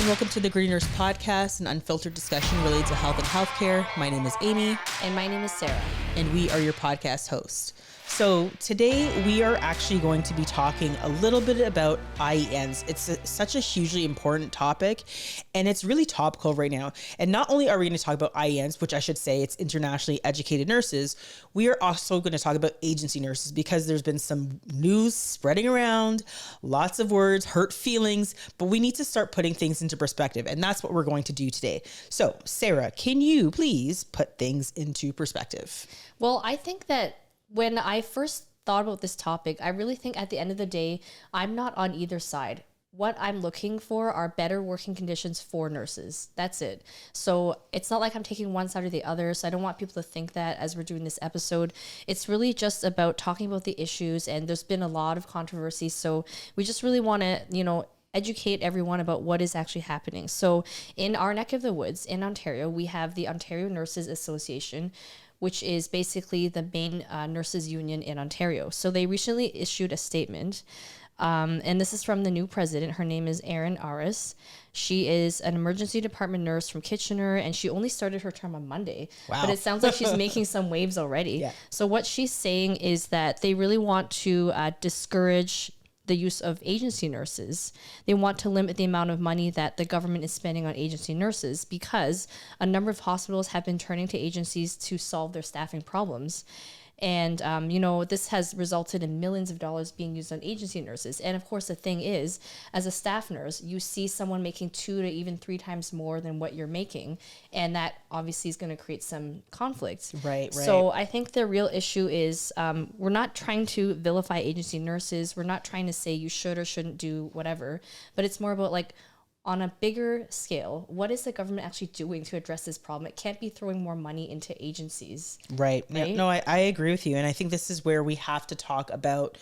and welcome to the Green Nurse Podcast, an unfiltered discussion related to health and healthcare. My name is Amy. And my name is Sarah. And we are your podcast hosts. So today we are actually going to be talking a little bit about IENs. It's such a hugely important topic, and it's really topical right now. And not only are we going to talk about IENs, which I should say it's internationally educated nurses, we are also going to talk about agency nurses because there's been some news spreading around, lots of words, hurt feelings, but we need to start putting things into perspective. And that's what we're going to do today. So Sarah, can you please put things into perspective? Well, I think that when I first thought about this topic, I really think at the end of the day, I'm not on either side. What I'm looking for are better working conditions for nurses. That's it. So it's not like I'm taking one side or the other. So I don't want people to think that as we're doing this episode. It's really just about talking about the issues, and there's been a lot of controversy. So we just really want to, educate everyone about what is actually happening. So in our neck of the woods in Ontario, we have the Ontario Nurses Association, which is basically the main nurses union in Ontario. So they recently issued a statement, and this is from the new president. Her name is Sara and Amie. She is an emergency department nurse from Kitchener, and she only started her term on Monday. Wow. But it sounds like she's making some waves already. Yeah. So what she's saying is that they really want to discourage the use of agency nurses. They want to limit the amount of money that the government is spending on agency nurses because a number of hospitals have been turning to agencies to solve their staffing problems. And, this has resulted in millions of dollars being used on agency nurses. And of course, the thing is, as a staff nurse, you see someone making 2 to even 3 times more than what you're making. And that obviously is going to create some conflict. Right. So I think the real issue is we're not trying to vilify agency nurses. We're not trying to say you should or shouldn't do whatever. But it's more about on a bigger scale, what is the government actually doing to address this problem? It can't be throwing more money into agencies. Right. No, I agree with you. And I think this is where we have to talk about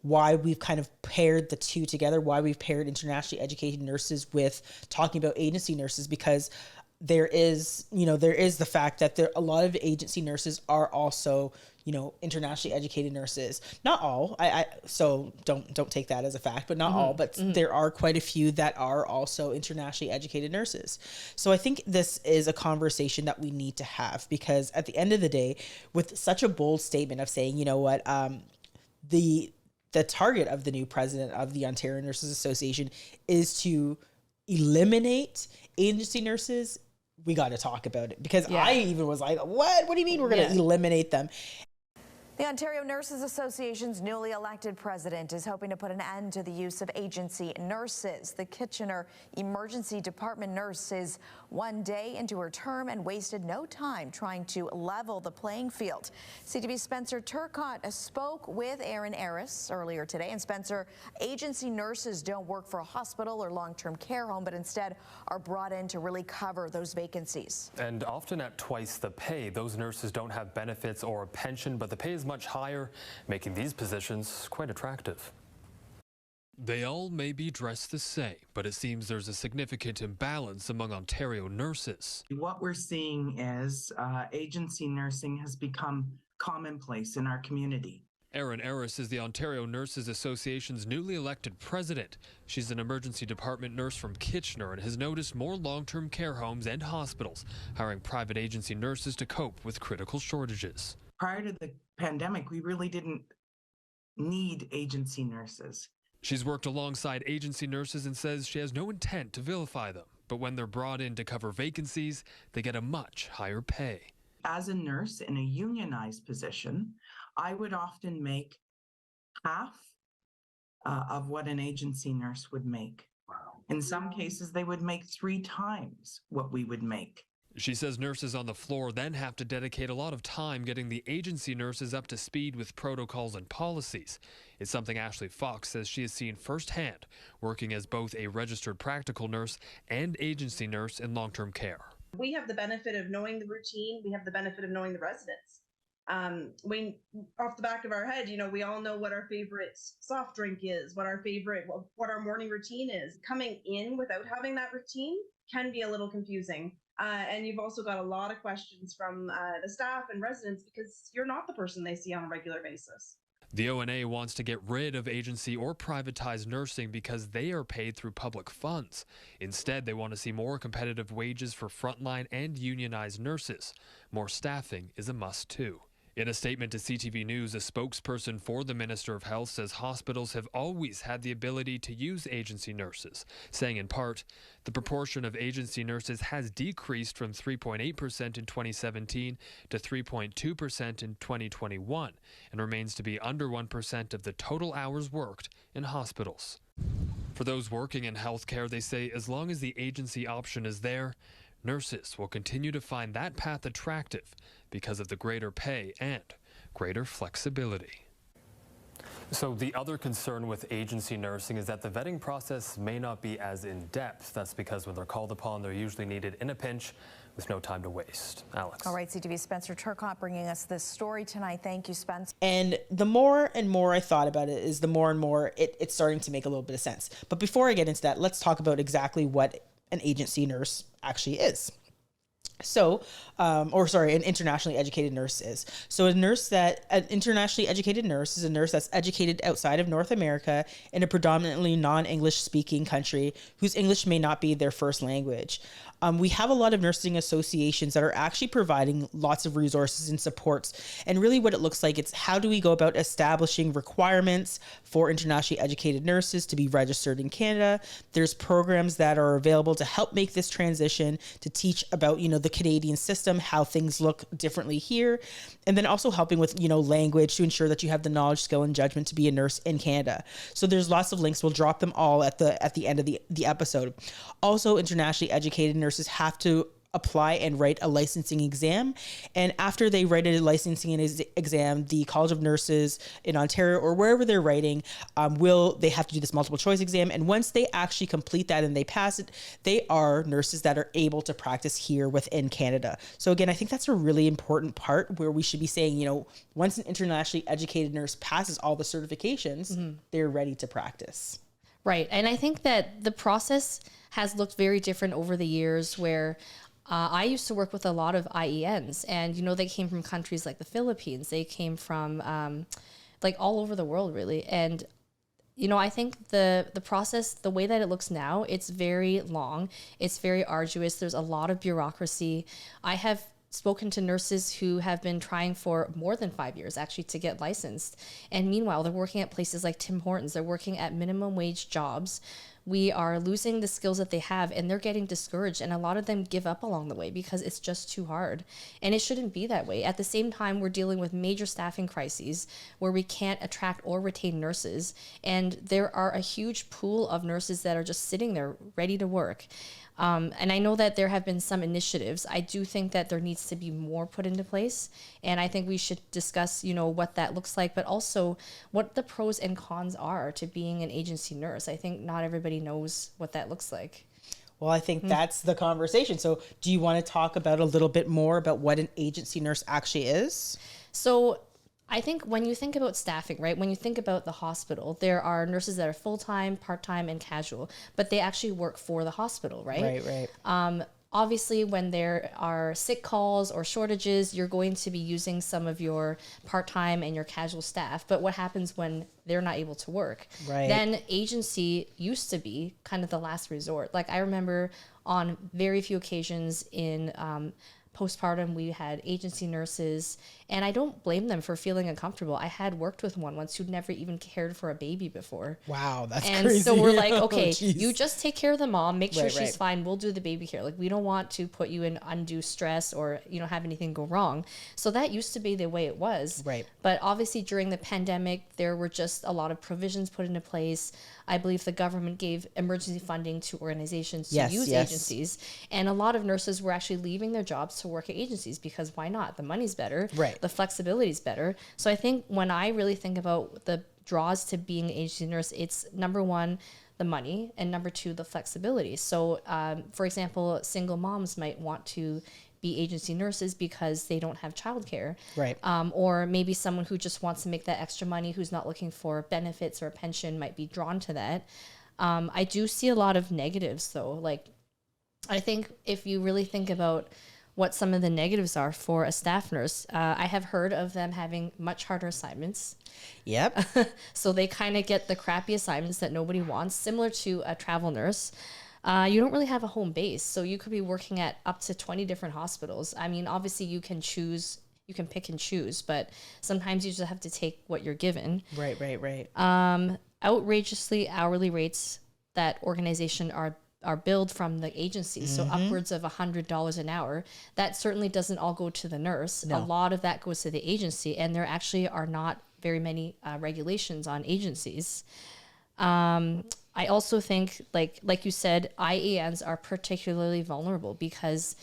why we've kind of paired the two together, why we've paired internationally educated nurses with talking about agency nurses, because there is the fact that a lot of agency nurses are also, internationally educated nurses. Not all. So don't take that as a fact, but not all, but there are quite a few that are also internationally educated nurses. So I think this is a conversation that we need to have, because at the end of the day, with such a bold statement of saying, the target of the new president of the Ontario Nurses Association is to eliminate agency nurses, we got to talk about it, because I even was like, what do you mean we're going to eliminate them? The Ontario Nurses Association's newly elected president is hoping to put an end to the use of agency nurses. The Kitchener Emergency Department nurse is 1 day into her term and wasted no time trying to level the playing field. CTV's Spencer Turcotte spoke with Sara and Amie earlier today. And Spencer, agency nurses don't work for a hospital or long-term care home, but instead are brought in to really cover those vacancies. And often at twice the pay. Those nurses don't have benefits or a pension, but the pay is much higher, making these positions quite attractive. They all may be dressed the same, but it seems there's a significant imbalance among Ontario nurses. What we're seeing is agency nursing has become commonplace in our community. Sara and Amie is the Ontario Nurses Association's newly elected president. She's an emergency department nurse from Kitchener and has noticed more long-term care homes and hospitals hiring private agency nurses to cope with critical shortages. Prior to the pandemic, we really didn't need agency nurses. She's worked alongside agency nurses and says she has no intent to vilify them. But when they're brought in to cover vacancies, they get a much higher pay. As a nurse in a unionized position, I would often make half of what an agency nurse would make. In some cases, they would make 3 times what we would make. She says nurses on the floor then have to dedicate a lot of time getting the agency nurses up to speed with protocols and policies. It's something Ashley Fox says she has seen firsthand, working as both a registered practical nurse and agency nurse in long-term care. We have the benefit of knowing the routine. We have the benefit of knowing the residents. Off the back of our head, we all know what our favorite soft drink is, what our morning routine is. Coming in without having that routine can be a little confusing. And you've also got a lot of questions from the staff and residents because you're not the person they see on a regular basis. The ONA wants to get rid of agency or privatized nursing because they are paid through public funds. Instead, they want to see more competitive wages for frontline and unionized nurses. More staffing is a must too. In a statement to CTV News, a spokesperson for the Minister of Health says hospitals have always had the ability to use agency nurses, saying in part, the proportion of agency nurses has decreased from 3.8% in 2017 to 3.2% in 2021 and remains to be under 1% of the total hours worked in hospitals. For those working in healthcare, they say as long as the agency option is there, nurses will continue to find that path attractive because of the greater pay and greater flexibility. So the other concern with agency nursing is that the vetting process may not be as in-depth. That's because when they're called upon, they're usually needed in a pinch with no time to waste. Alex. All right, CTV's Spencer Turcotte bringing us this story tonight. Thank you, Spencer. And the more and more I thought about it is the more and more it's starting to make a little bit of sense. But before I get into that, let's talk about exactly what an agency nurse actually is. So, an internationally educated nurse is. So an internationally educated nurse is a nurse that's educated outside of North America in a predominantly non-English speaking country whose English may not be their first language. We have a lot of nursing associations that are actually providing lots of resources and supports. And really what it looks like, it's how do we go about establishing requirements for internationally educated nurses to be registered in Canada. There's programs that are available to help make this transition, to teach about, the Canadian system, how things look differently here. And then also helping with, language to ensure that you have the knowledge, skill, and judgment to be a nurse in Canada. So there's lots of links. We'll drop them all at the end of the episode. Also, internationally educated nurses have to apply and write a licensing exam. And after they write a licensing exam, the College of Nurses in Ontario or wherever they're writing, they have to do this multiple choice exam. And once they actually complete that and they pass it, they are nurses that are able to practice here within Canada. So again, I think that's a really important part where we should be saying, once an internationally educated nurse passes all the certifications, they're ready to practice. Right. And I think that the process has looked very different over the years where I used to work with a lot of IENs and, they came from countries like the Philippines. They came from all over the world, really. And, I think the process, the way that it looks now, it's very long. It's very arduous. There's a lot of bureaucracy. I have spoken to nurses who have been trying for more than 5 years actually to get licensed. And meanwhile, they're working at places like Tim Hortons. They're working at minimum wage jobs. We are losing the skills that they have and they're getting discouraged. And a lot of them give up along the way because it's just too hard. And it shouldn't be that way. At the same time, we're dealing with major staffing crises where we can't attract or retain nurses. And there are a huge pool of nurses that are just sitting there ready to work. And I know that there have been some initiatives. I do think that there needs to be more put into place. And I think we should discuss, what that looks like, but also what the pros and cons are to being an agency nurse. I think not everybody knows what that looks like. Well, I think that's the conversation. So do you want to talk about a little bit more about what an agency nurse actually is? So I think when you think about staffing, right, when you think about the hospital, there are nurses that are full-time, part-time, and casual, but they actually work for the hospital, right? Right. Obviously, when there are sick calls or shortages, you're going to be using some of your part-time and your casual staff. But what happens when they're not able to work? Right. Then agency used to be kind of the last resort. Like I remember on very few occasions in postpartum, we had agency nurses, and I don't blame them for feeling uncomfortable. I had worked with one once who'd never even cared for a baby before. Wow, that's and crazy. And so we're like, Oh, okay, geez. you just take care of the mom, make sure Right, she's right. fine. We'll do the baby care. Like, we don't want to put you in undue stress or, have anything go wrong. So that used to be the way it was. Right. But obviously during the pandemic, there were just a lot of provisions put into place. I believe the government gave emergency funding to organizations to use agencies. And a lot of nurses were actually leaving their jobs to work at agencies because why not? The money's better. Right. The flexibility is better. So I think when I really think about the draws to being an agency nurse, it's number one, the money, and number two, the flexibility. So, for example, single moms might want to be agency nurses because they don't have childcare. Right. Or maybe someone who just wants to make that extra money, who's not looking for benefits or a pension, might be drawn to that. I do see a lot of negatives though. Like, I think if you really think about what some of the negatives are for a staff nurse. I have heard of them having much harder assignments. Yep. So they kind of get the crappy assignments that nobody wants, similar to a travel nurse. You don't really have a home base, so you could be working at up to 20 different hospitals. I mean, obviously you can pick and choose, but sometimes you just have to take what you're given. Right. Outrageously hourly rates that organization are billed from the agency, so upwards of $100 an hour. That certainly doesn't all go to the nurse. No. A lot of that goes to the agency, and there actually are not very many regulations on agencies. I also think, like you said, IANs are particularly vulnerable because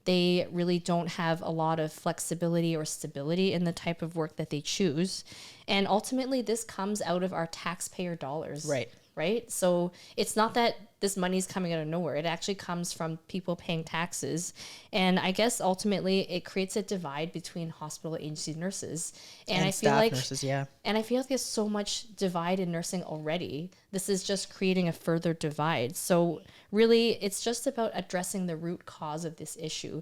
they really don't have a lot of flexibility or stability in the type of work that they choose. And ultimately, this comes out of our taxpayer dollars. Right? So it's not that this money is coming out of nowhere. It actually comes from people paying taxes. And I guess ultimately it creates a divide between hospital agency nurses. And I feel like nurses, yeah. And I feel like there's so much divide in nursing already. This is just creating a further divide. So really, it's just about addressing the root cause of this issue.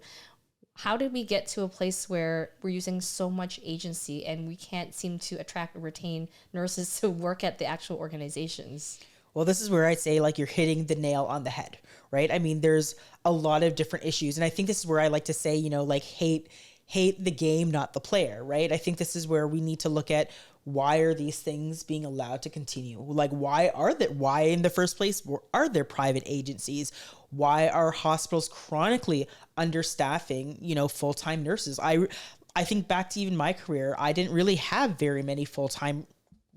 How did we get to a place where we're using so much agency and we can't seem to attract or retain nurses to work at the actual organizations? Well, this is where I'd say like you're hitting the nail on the head, right? I mean, there's a lot of different issues. And I think this is where I like to say, like hate the game, not the player, right? I think this is where we need to look at why are these things being allowed to continue? Like, why in the first place are there private agencies? Why are hospitals chronically understaffing, full-time nurses? I think back to even my career, I didn't really have very many full-time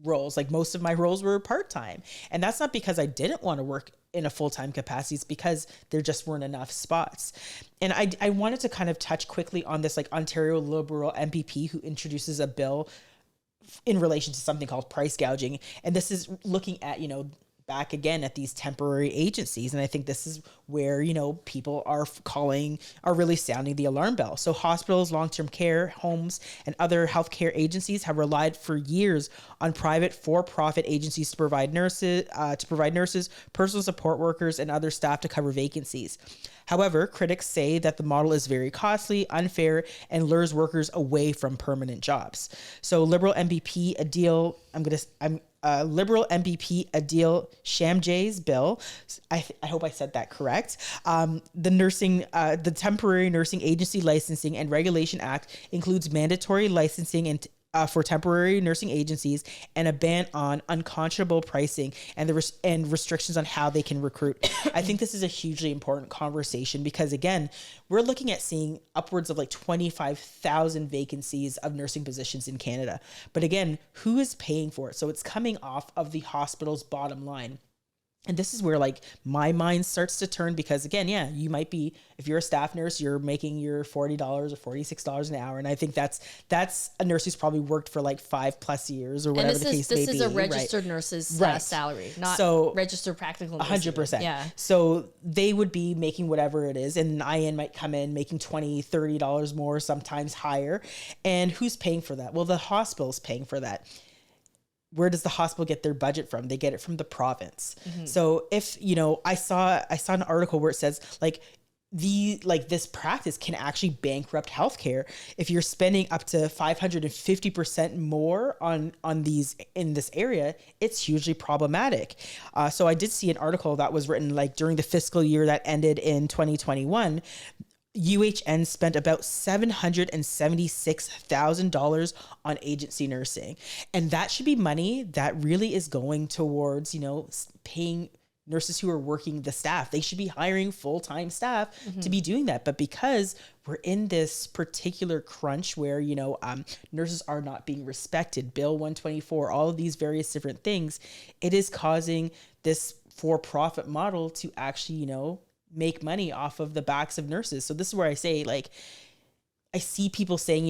roles. Like most of my roles were part-time. And that's not because I didn't want to work in a full-time capacity. It's because there just weren't enough spots. And I wanted to kind of touch quickly on this like Ontario Liberal MPP who introduces a bill in relation to something called price gouging. And this is looking at, back again at these temporary agencies. And I think this is where, people are really sounding the alarm bell. So hospitals, long-term care homes, and other healthcare agencies have relied for years on private for-profit agencies to provide nurses, personal support workers, and other staff to cover vacancies. However, critics say that the model is very costly, unfair, and lures workers away from permanent jobs. So Liberal MPP Adil Shamjay's bill, I hope I said that correct. The Temporary Nursing Agency Licensing and Regulation Act includes mandatory licensing and for temporary nursing agencies and a ban on unconscionable pricing and restrictions on how they can recruit. I think this is a hugely important conversation because again, we're looking at seeing upwards of like 25,000 vacancies of nursing positions in Canada. But again, who is paying for it? So it's coming off of the hospital's bottom line. And this is where like my mind starts to turn because again, yeah, you might be, if you're a staff nurse, you're making your $40 or $46 an hour. And I think that's a nurse who's probably worked for like 5+ years or whatever the case may be. This is a registered nurse's salary, not registered practical nurse. 100%. Yeah. So they would be making whatever it is. And an IN might come in making $20, $30 more, sometimes higher. And who's paying for that? Well, the hospital's paying for that. Where does the hospital get their budget from? They get it from the province. Mm-hmm. So if, I saw an article where it says this practice can actually bankrupt healthcare. If you're spending up to 550% more on these in this area, it's hugely problematic. So I did see an article that was written like during the fiscal year that ended in 2021, UHN spent about $776,000 on agency nursing. And that should be money that really is going towards, paying nurses who are working the staff. They should be hiring full-time staff to be doing that. But because we're in this particular crunch where, nurses are not being respected, Bill 124, all of these various different things, it is causing this for-profit model to actually, make money off of the backs of nurses. So this is where I say, like, I see people saying,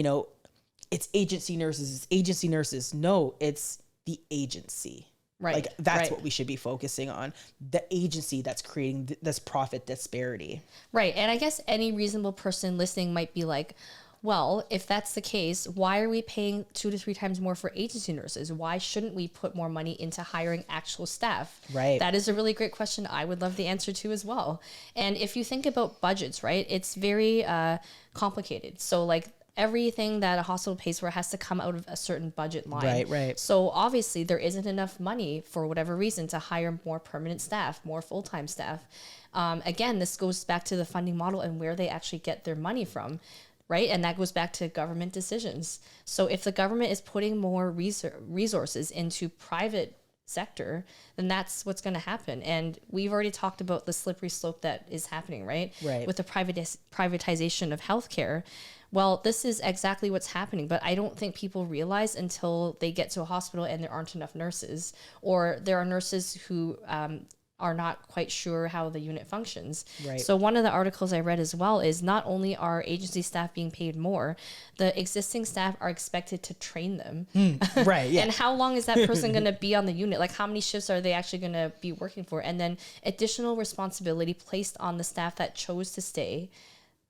it's agency nurses. No, it's the agency. Right. Like that's what we should be focusing on. The agency that's creating this profit disparity. Right. And I guess any reasonable person listening might be like, Well, if that's the case, why are we paying 2 to 3 times more for agency nurses? Why shouldn't we put more money into hiring actual staff? Right. That is a really great question. I would love the answer to as well. And if you think about budgets, right, it's very complicated. So like everything that a hospital pays for has to come out of a certain budget line. Right. So obviously there isn't enough money for whatever reason to hire more permanent staff, more full-time staff. Again, this goes back to the funding model and where they actually get their money from. Right. And that goes back to government decisions. So if the government is putting more resources into private sector, then that's what's going to happen. And we've already talked about the slippery slope that is happening, right? With the privatization of healthcare. Well, this is exactly what's happening, but I don't think people realize until they get to a hospital and there aren't enough nurses, or there are nurses who are not quite sure how the unit functions. Right. So one of the articles I read as well is not only are agency staff being paid more, the existing staff are expected to train them. Right. Yeah. And how long is that person going to be on the unit? Like how many shifts are they actually going to be working for? And then additional responsibility placed on the staff that chose to stay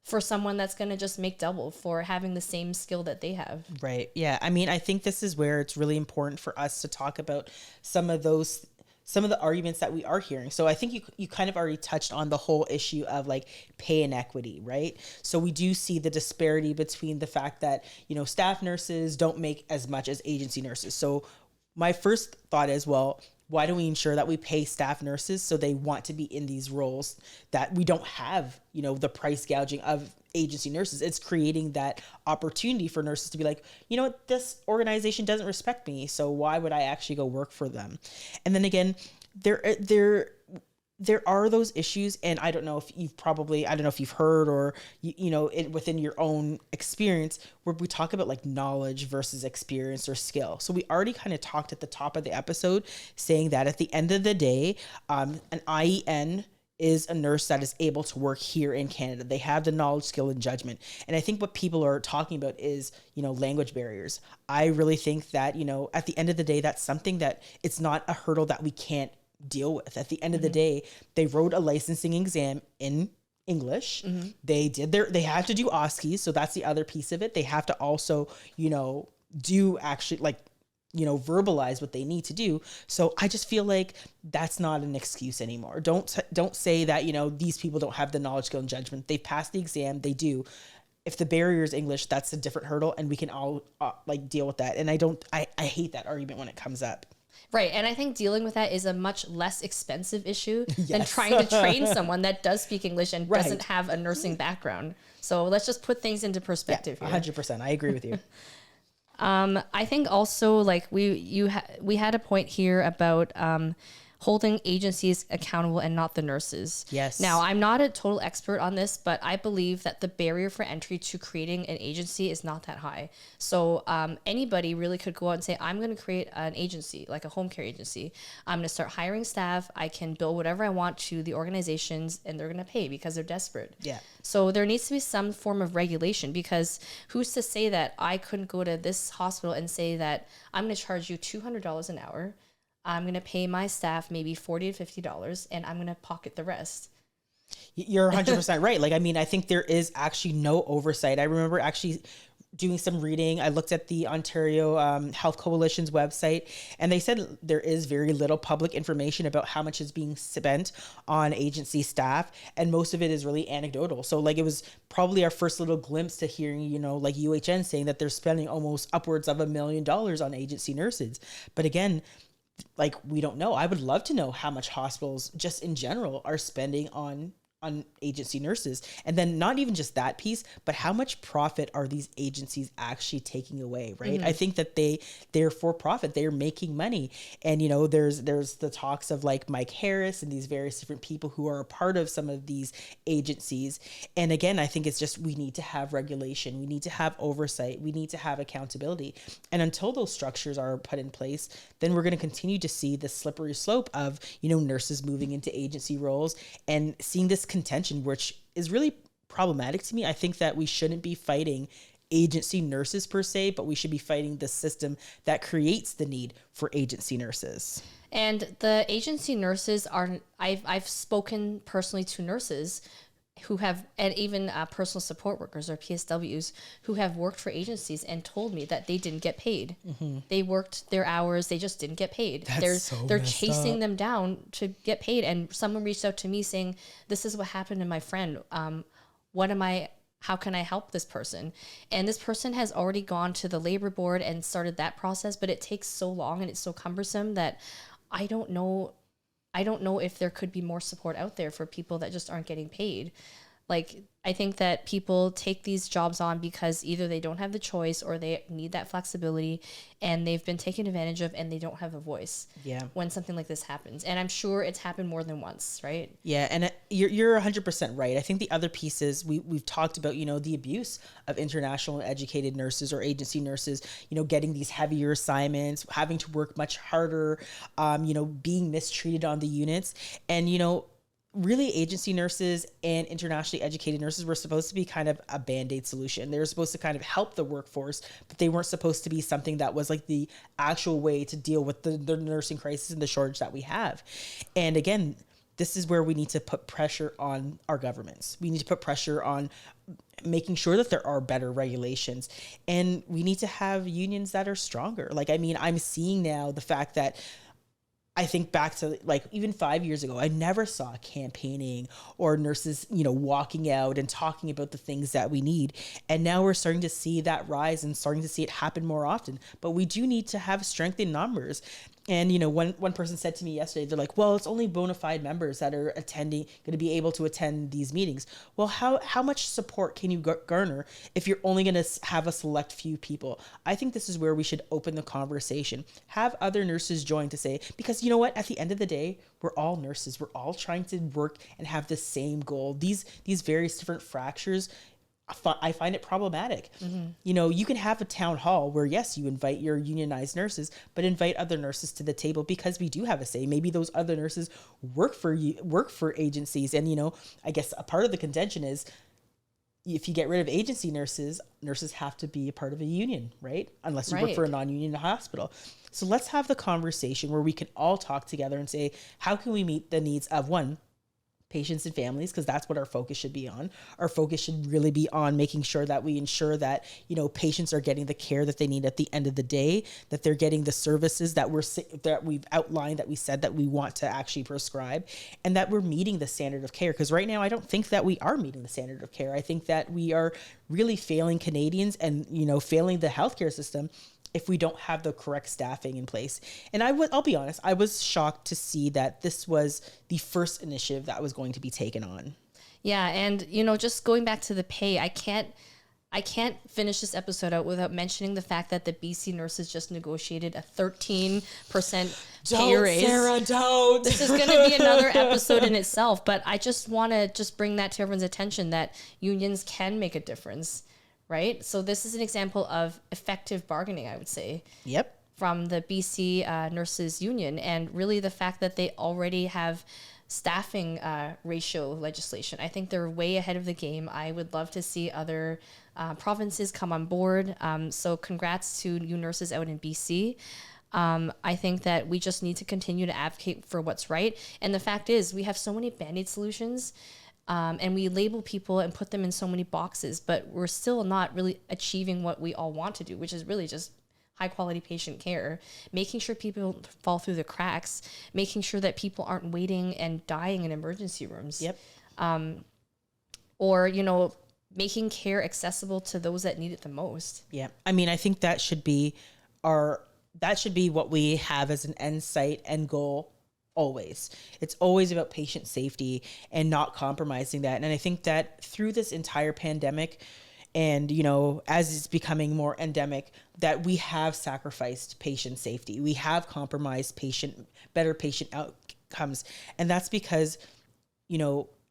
for someone that's going to just make double for having the same skill that they have. Right. Yeah. I mean, I think this is where it's really important for us to talk about some of the arguments that we are hearing. So I think you kind of already touched on the whole issue of like pay inequity, right? So we do see the disparity between the fact that, staff nurses don't make as much as agency nurses. So my first thought is, well, why do we ensure that we pay staff nurses so they want to be in these roles, that we don't have, the price gouging of agency nurses? It's creating that opportunity for nurses to be like, what, this organization doesn't respect me, so why would I actually go work for them? And then again, there are those issues, and I don't know if you've heard or within your own experience, where we talk about like knowledge versus experience or skill. So we already kind of talked at the top of the episode saying that at the end of the day, an IEN is a nurse that is able to work here in Canada. They have the knowledge, skill, and judgment. And I think what people are talking about is, language barriers. I really think that, at the end of the day, that's something that it's not a hurdle that we can't deal with. At the end of the day, they wrote a licensing exam in English. They had to do OSCEs. So that's the other piece of it. They have to also, do actually verbalize what they need to do. So I just feel like that's not an excuse anymore. Don't say that, these people don't have the knowledge, skill, and judgment. They've passed the exam. They do. If the barrier is English, that's a different hurdle, and we can all deal with that. And I hate that argument when it comes up. Right. And I think dealing with that is a much less expensive issue than trying to train someone that does speak English and doesn't have a nursing background. So let's just put things into perspective here. 100%. I agree with you. I think also like we had a point here about holding agencies accountable and not the nurses. Yes. Now, I'm not a total expert on this, but I believe that the barrier for entry to creating an agency is not that high. So anybody really could go out and say, I'm going to create an agency, like a home care agency. I'm going to start hiring staff. I can bill whatever I want to the organizations, and they're going to pay because they're desperate. Yeah. So there needs to be some form of regulation, because who's to say that I couldn't go to this hospital and say that I'm going to charge you $200 an hour. I'm going to pay my staff maybe $40 to $50, and I'm going to pocket the rest. You're 100% right. I think there is actually no oversight. I remember actually doing some reading. I looked at the Ontario Health Coalition's website, and they said there is very little public information about how much is being spent on agency staff, and most of it is really anecdotal. So it was probably our first little glimpse to hearing, UHN saying that they're spending almost upwards of $1 million on agency nurses. But again, we don't know. I would love to know how much hospitals just in general are spending on agency nurses. And then not even just that piece, but how much profit are these agencies actually taking away, right? Mm-hmm. I think that they're for profit. They're making money. And, there's the talks of Mike Harris and these various different people who are a part of some of these agencies. And again, I think it's just, we need to have regulation. We need to have oversight. We need to have accountability. And until those structures are put in place, then we're going to continue to see the slippery slope of, nurses moving into agency roles and seeing this contention, which is really problematic to me. I think that we shouldn't be fighting agency nurses per se, but we should be fighting the system that creates the need for agency nurses. And the agency nurses are, I've spoken personally to nurses who have, and even personal support workers or PSWs who have worked for agencies and told me that they didn't get paid. They worked their hours, they just didn't get paid. They're chasing them down to get paid. And someone reached out to me saying, this is what happened to my friend. How can I help this person? And this person has already gone to the labor board and started that process, but it takes so long and it's so cumbersome that I don't know if there could be more support out there for people that just aren't getting paid. Like, I think that people take these jobs on because either they don't have the choice or they need that flexibility, and they've been taken advantage of and they don't have a voice when something like this happens. And I'm sure it's happened more than once, right? Yeah, and you're 100% right. I think the other piece is we've talked about, the abuse of international educated nurses or agency nurses, getting these heavier assignments, having to work much harder, being mistreated on the units. And, really agency nurses and internationally educated nurses were supposed to be kind of a Band-Aid solution. They were supposed to kind of help the workforce, but they weren't supposed to be something that was like the actual way to deal with the nursing crisis and the shortage that we have. And again, this is where we need to put pressure on our governments. We need to put pressure on making sure that there are better regulations, and we need to have unions that are stronger. I'm seeing now the fact that I think back to even 5 years ago, I never saw campaigning or nurses, walking out and talking about the things that we need. And now we're starting to see that rise and starting to see it happen more often. But we do need to have strength in numbers. And, one person said to me yesterday, they're like, well, it's only bona fide members that are going to be able to attend these meetings. Well, how much support can you garner if you're only going to have a select few people? I think this is where we should open the conversation, have other nurses join to say, because you know what, at the end of the day, we're all nurses. We're all trying to work and have the same goal. These various different fractures, I find it problematic. You can have a town hall where, yes, you invite your unionized nurses, but invite other nurses to the table because we do have a say. Maybe those other nurses work for agencies. And, I guess a part of the contention is if you get rid of agency nurses have to be a part of a union, right? Unless you work for a non-union hospital. So let's have the conversation where we can all talk together and say, how can we meet the needs of patients and families, because that's what our focus should be on. Our focus should really be on making sure that we ensure that, patients are getting the care that they need at the end of the day, that they're getting the services that we've outlined, that we said that we want to actually prescribe, and that we're meeting the standard of care. Because right now, I don't think that we are meeting the standard of care. I think that we are really failing Canadians and, failing the healthcare system if we don't have the correct staffing in place. And I'll be honest, I was shocked to see that this was the first initiative that was going to be taken on. Yeah. And, just going back to the pay, I can't finish this episode out without mentioning the fact that the BC nurses just negotiated a 13% pay raise. Sarah, don't. This is going to be another episode in itself, but I just want to bring that to everyone's attention that unions can make a difference. Right? So this is an example of effective bargaining, I would say. Yep. From the BC Nurses Union, and really the fact that they already have staffing ratio legislation. I think they're way ahead of the game. I would love to see other provinces come on board. So congrats to you nurses out in BC. I think that we just need to continue to advocate for what's right. And the fact is, we have so many Band-Aid solutions. And we label people and put them in so many boxes, but we're still not really achieving what we all want to do, which is really just high quality patient care, making sure people don't fall through the cracks, making sure that people aren't waiting and dying in emergency rooms. Yep. Or, making care accessible to those that need it the most. Yeah. I think that should be what we have as an end sight and goal. Always. It's always about patient safety and not compromising that. And I think that through this entire pandemic and, as it's becoming more endemic, that we have sacrificed patient safety. We have compromised better patient outcomes. And that's because,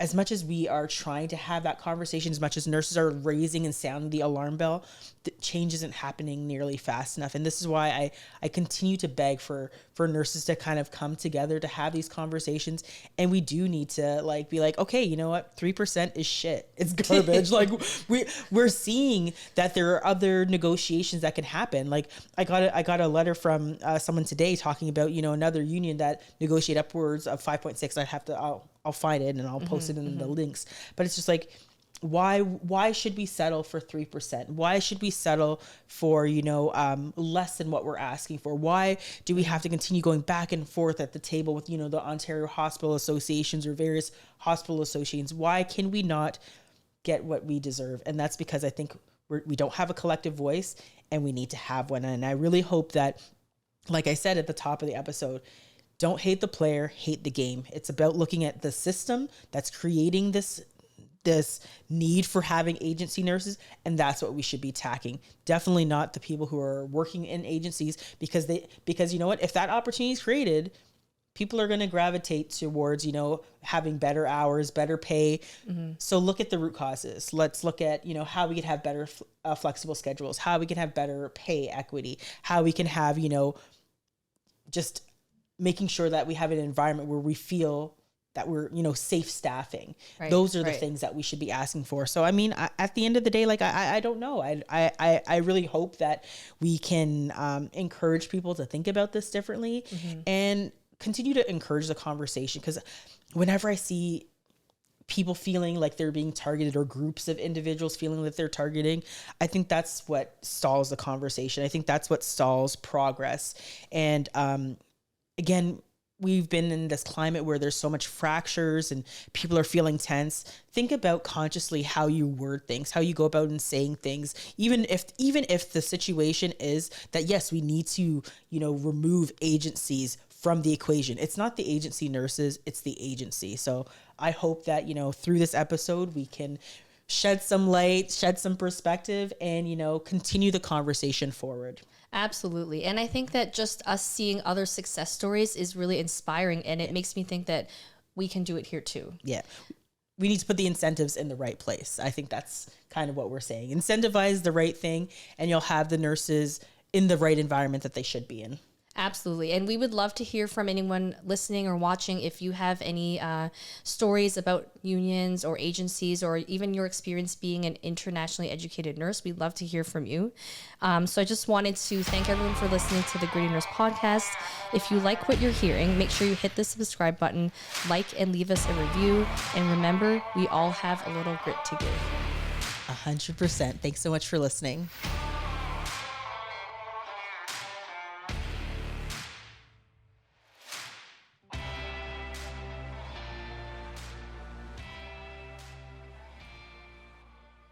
as much as we are trying to have that conversation, as much as nurses are raising and sounding the alarm bell, the change isn't happening nearly fast enough. And this is why I continue to beg for nurses to kind of come together to have these conversations. And we do need to be like, okay, you know what? 3% is shit. It's garbage. We're seeing that there are other negotiations that can happen. I got a letter from someone today talking about, another union that negotiate upwards of 5.6. I'll find it and I'll post it in the links. But it's just like, why should we settle for 3%? Why should we settle for, less than what we're asking for? Why do we have to continue going back and forth at the table with, the Ontario Hospital Associations or various hospital associations? Why can we not get what we deserve? And that's because I think we don't have a collective voice, and we need to have one. And I really hope that, like I said at the top of the episode, don't hate the player, hate the game. It's about looking at the system that's creating this need for having agency nurses, and that's what we should be attacking. Definitely not the people who are working in agencies, because you know what, if that opportunity is created, people are going to gravitate towards, having better hours, better pay. So look at the root causes. Let's look at, how we can have better flexible schedules, how we can have better pay equity, how we can have, just making sure that we have an environment where we feel that we're, safe staffing. Right, those are the things that we should be asking for. So, I mean, at the end of the day, like, I don't know. I really hope that we can encourage people to think about this differently and continue to encourage the conversation. Because whenever I see people feeling like they're being targeted, or groups of individuals feeling that they're targeting, I think that's what stalls the conversation. I think that's what stalls progress. And again, we've been in this climate where there's so much fractures and people are feeling tense. Think about consciously how you word things, how you go about and saying things, even if the situation is that, yes, we need to, remove agencies from the equation. It's not the agency nurses, it's the agency. So I hope that, through this episode, we can shed some light, shed some perspective, and, continue the conversation forward. Absolutely. And I think that just us seeing other success stories is really inspiring, and it makes me think that we can do it here too. Yeah. We need to put the incentives in the right place. I think that's kind of what we're saying. Incentivize the right thing, and you'll have the nurses in the right environment that they should be in. Absolutely. And we would love to hear from anyone listening or watching. If you have any stories about unions or agencies, or even your experience being an internationally educated nurse, we'd love to hear from you. So I just wanted to thank everyone for listening to the Gritty Nurse podcast. If you like what you're hearing, make sure you hit the subscribe button, like, and leave us a review. And remember, we all have a little grit to give. 100%. Thanks so much for listening.